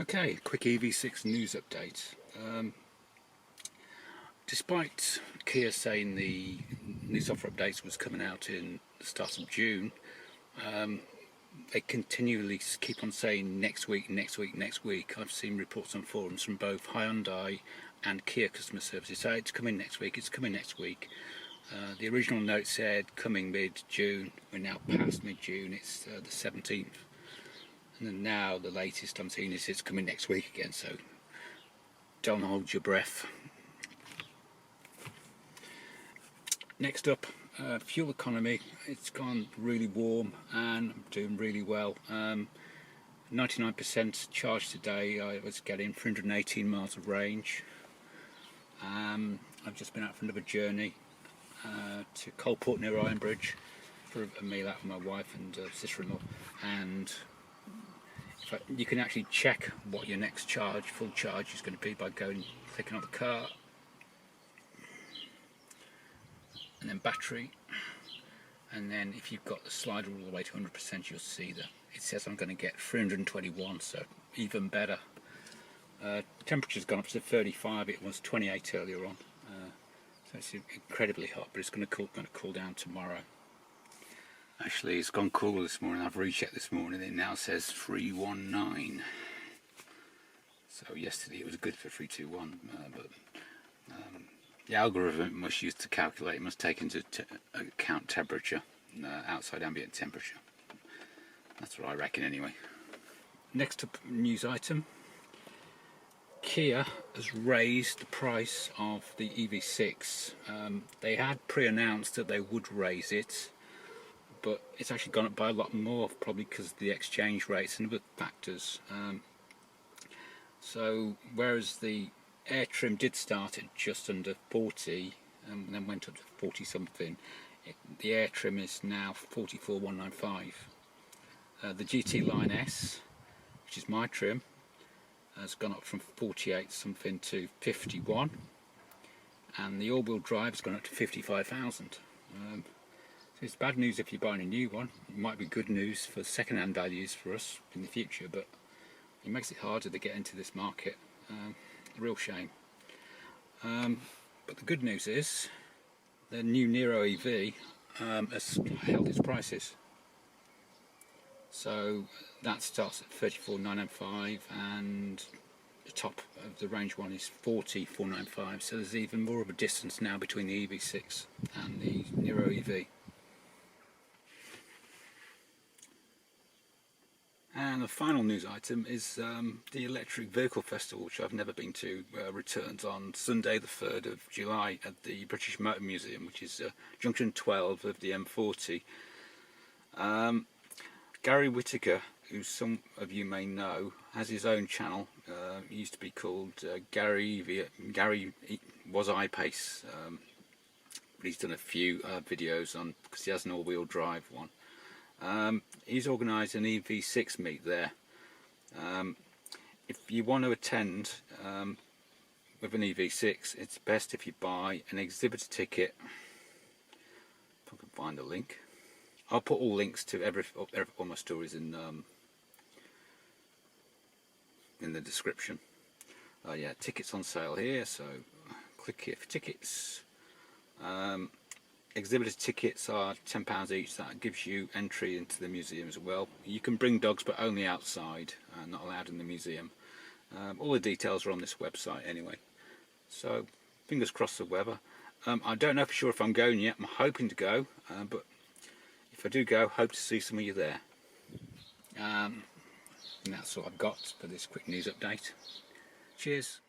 Okay, quick EV6 news update. Despite Kia saying the new software updates was coming out in the start of June, they continually keep on saying next week, next week, next week. I've seen reports on forums from both Hyundai and Kia customer services say it's coming next week, it's coming next week. The original note said coming mid-June. We're now past mid-June, it's the 17th. And then now the latest I'm seeing is it's coming next week again, so don't hold your breath. Next up, fuel economy. It's gone really warm and doing really well. 99% charge today. I was getting 318 miles of range. I've just been out for another journey to Coalport near Ironbridge for a meal out with my wife and sister-in-law, and you can actually check what your next charge, full charge, is going to be by going clicking on the car and then battery, and then if you've got the slider all the way to 100%, you'll see that it says I'm going to get 321, so even better. Temperature's gone up to 35. It was 28 earlier on, so it's incredibly hot, but it's going to cool down tomorrow. Actually, it's gone cooler this morning. I've rechecked this morning. It now says 319. So yesterday it was good for 321, but the algorithm must use to calculate must take into account temperature, outside ambient temperature. That's what I reckon anyway. Next up, news item. Kia has raised the price of the EV6. They had pre-announced that they would raise it, but it's actually gone up by a lot more, probably because of the exchange rates and other factors. So whereas the air trim did start at just under 40 and then went up to 40 something, the air trim is now 44,195. The GT Line S, which is my trim, has gone up from 48 something to 51, and the all-wheel drive has gone up to 55,000. So it's bad news if you're buying a new one. It might be good news for second-hand values for us in the future, but it makes it harder to get into this market. A real shame. But the good news is the new Niro EV has held its prices. So that starts at 34,995, and the top of the range one is 40,495. So there's even more of a distance now between the EV6 and the Niro EV. And the final news item is the Electric Vehicle Festival, which I've never been to, returns on Sunday the 3rd of July at the British Motor Museum, which is junction 12 of the M40. Garry Whitaker, who some of you may know, has his own channel. It used to be called Garry was Upates, but he's done a few videos on, because he has an all-wheel drive one. He's organised an EV6 meet there. If you want to attend with an EV6, it's best if you buy an exhibitor ticket. If I can find the link, I'll put all links to all my stories in the description. Yeah, tickets on sale here, so click here for tickets. Exhibitor tickets are £10 each. That gives you entry into the museum as well. You can bring dogs, but only outside, not allowed in the museum. All the details are on this website anyway. So fingers crossed the weather. I don't know for sure if I'm going yet. I'm hoping to go, but if I do go, hope to see some of you there. And that's all I've got for this quick news update. Cheers.